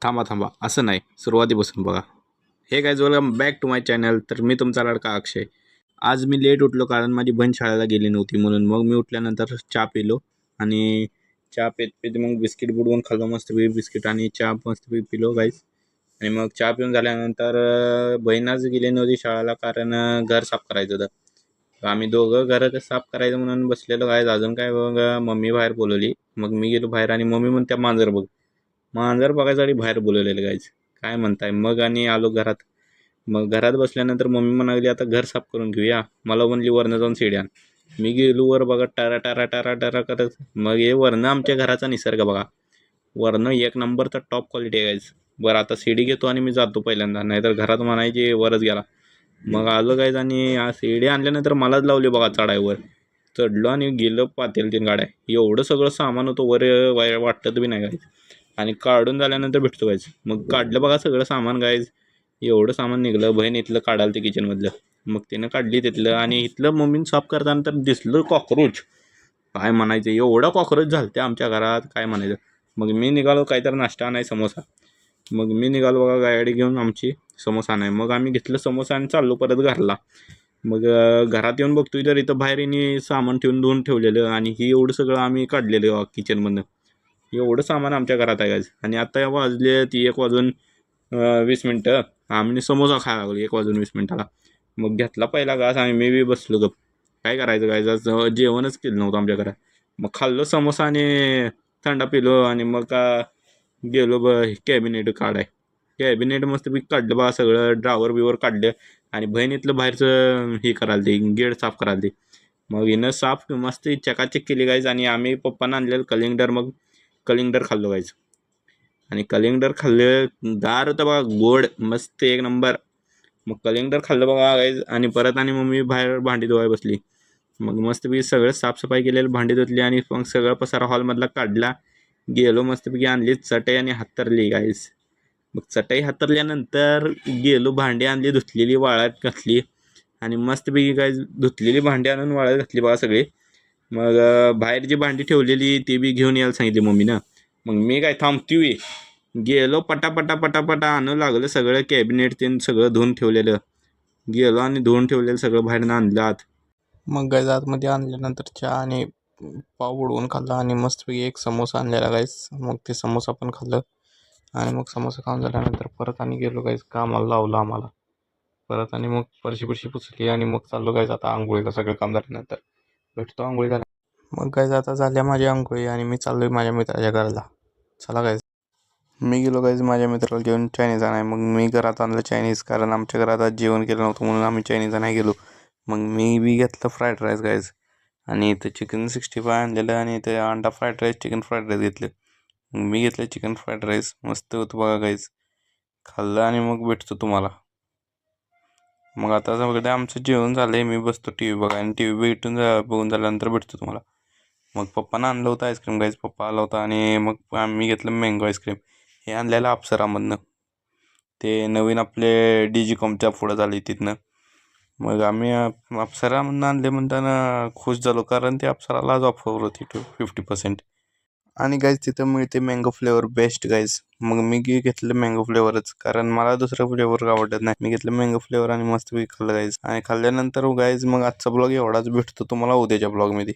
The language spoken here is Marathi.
थांबा थांबा, असं नाही, सुरुवातीपासून बघा. हे काय, welcome back to my channel. तर मी तुमचा लाडका अक्षय. आज मी लेट उठलो कारण माझी बहीण शाळेला गेली नव्हती, म्हणून मग मी उठल्यानंतर चहा पिलो. आणि चहा पित पित मग बिस्किट बुडवून खाल्लो मस्तपैकी बिस्किट आणि चहा मस्तपैकी पिलो गाईस. आणि मग चहा पिऊन झाल्यानंतर बहीण आज गेली नव्हती शाळेला कारण घर साफ करायचं होतं. तर आम्ही दोघं घरात साफ करायचं म्हणून बसलेलो गाईस. अजून काय बघ, मम्मी बाहेर बोलवली. मग मी गेलो बाहेर आणि मम्मी म्हणत्या मांजर बघ. मांजर बघायसाठी बाहेर बोलवलेलं गाईज. काय म्हणताय मग, आणि आलो घरात. मग घरात बसल्यानंतर मम्मी म्हणाली आता घर साफ करून घेऊया. मला म्हणली वरनं जाऊन शिड्या आण. मी गेलो वर बघा, टारा टारा टारा टारा करत. मग हे वरनं आमच्या घराचा निसर्ग बघा. वरनं एक नंबरचा टॉप क्वालिटी आहे गाईज. बरं आता शिडी घेतो आणि मी जातो पहिल्यांदा, नाहीतर घरात म्हणायची वरच गेला. मग आलो गाईज आणि शिडी आणल्यानंतर मलाच लावली बघा चढायवर. चढलो आणि गेलो पातेल 3 गाड्या. एवढं सगळं सामान होतं वर, वाटत बी नाही गाईज. आणि काढून झाल्यानंतर भेटतो गाईज. मग काढलं बघा सगळं सामान गाईज. एवढं सामान निघलं. बहीण इथलं काढाल ते किचनमधलं. मग तिनं काढली तिथलं, आणि इथलं मम्मीनं साफ करताना तर दिसलं कॉकरोच. काय म्हणायचं, एवढा कॉकरोच झालते आमच्या घरात, काय म्हणायचं. मग मी निघालो काहीतरी नाश्ता नाही, समोसा. मग मी निघालो बघा गाडी घेऊन आमची, समोसा नाही. मग आम्ही घेतलं समोसा आणि चाललो परत घरला. मग घरात येऊन बघतोय तर इथं बाहेर यांनी सामान ठेवून धुवून ठेवलेलं, आणि ही एवढं सगळं आम्ही काढलेलं किचनमधनं. एवढं सामान आमच्या घरात आहे गाईज. आणि आता वाजले ती 1 वाजून 20 मिनटं. आम्ही समोसा खायला लागलो 1 वाजून 20 मिनटाला. मग घेतला पहिला घास आणि मी बी बसलो गप. काय करायचं गाईज, आज जेवणच केलं नव्हतं आमच्या घरात. मग खाल्लो समोसा आणि थंडा पिलो. आणि मग गेलो कॅबिनेट काढाय. कॅबिनेट मस्तपैकी काढलं बघा सगळं, ड्रावर बिवर काढलं. आणि बहिणीतलं बाहेरचं हे करायला ते गेट साफ करायला ते. मग हिनं साफ मस्त चकाचक केली गाईज. आणि आम्ही पप्पानं आणलेलं कलिंगडर, मग कलिंगडर खाल्लो गाईज. आणि कलिंगडर खाल्लं, गार होतं बघा, गोड मस्त एक नंबर. मग कलिंगडर खाल्लं बघा गाईज. आणि परत आणि मम्मी बाहेर भांडी धुवाय बसली. मग मस्तपैकी सगळं साफसफाई केलेलं, भांडी धुतली आणि मग सगळं पसारा हॉलमधला काढला. गेलो मस्तपैकी आणली चटई आणि हातरली गाईज. मग चटई हातरल्यानंतर गेलो, भांडी आणली धुतलेली, वाळत घातली. आणि मस्तपैकी गाईज धुतलेली भांडी आणून वाळत घातली बघा सगळी. मग बाहेर जी भांडी ठेवलेली ती बी घेऊन यायला सांगितली मम्मीनं. मग मी काय थांबतोय, गेलो पटापटा पटापटा आणू लागलं सगळं कॅबिनेट ते सगळं धुवून ठेवलेलं. गेलो आणि धुवून ठेवलेलं सगळं बाहेरनं आणलं आत. मग गाईज आतमध्ये आणल्यानंतर चहा आणि पाव बुडवून खाल्ला. आणि मस्तपैकी एक समोसा आणलेला गाईज. मग ते समोसा पण खाल्लं. आणि मग समोसा खाऊन झाल्यानंतर परत आणि गेलो गाईज, कामाला लावलं आम्हाला. परत आणि मग फरशी पुसली आणि मग चाललो गाईज आता आंघोळीला. सगळं काम झाल्यानंतर भेटतो आंघोळी झाल्या. मग गाईज आता झाल्या माझी आंघोळी आणि मी चाललोय माझ्या मित्राच्या घराला. चला गाईज. मी गेलो गाईज माझ्या मित्राला घेऊन चायनीज आणाय. मग मी घरात आणलं चायनीज, कारण आमच्या घरात आज जेवण केलं नव्हतं म्हणून आम्ही चायनीज आणाय गेलो. मग मी बी घेतलं फ्राईड राईस गाईज. आणि इथं चिकन 65 आणलेलं, आणि इथे अंडा fried rice, chicken fried rice घेतलं. मग मी घेतलं चिकन फ्राईड राईस, मस्त होतं बघा गाईज. खाल्लं आणि मग भेटतो तुम्हाला. मग आता सगळं आमचं जेवण झालं आहे. मी बसतो टी व्ही बघा, आणि टी व्ही बघून झाल्यानंतर भेटतो तुम्हाला. मग पप्पानं आणलं होतं आईस्क्रीम गाईज. पप्पा आला होता आणि मग आम्ही घेतलं मँगो आईस्क्रीम. हे आणलेलं अप्सरामधनं, ते नवीन आपले डिजिकॉमच्या पुढं झाले तिथनं. मग आम्ही अप्सरामधनं आणले म्हणताना खुश झालो, कारण ते अप्सरालाच ऑफर होती 50%. आणि गाईज तिथं मिळते मँगो फ्लेवर बेस्ट गाईज. मग मी घेतलं मँगो फ्लेवरच, कारण मला दुसरं फ्लेवर आवडत नाही. मी घेतलं मँगो फ्लेवर आणि मस्तपैकी खाल्लं गाईज. आणि खाल्ल्यानंतर गाईज मग आजचा ब्लॉग एवढाच. भेटतो तुम्हाला उद्याच्या ब्लॉगमध्ये.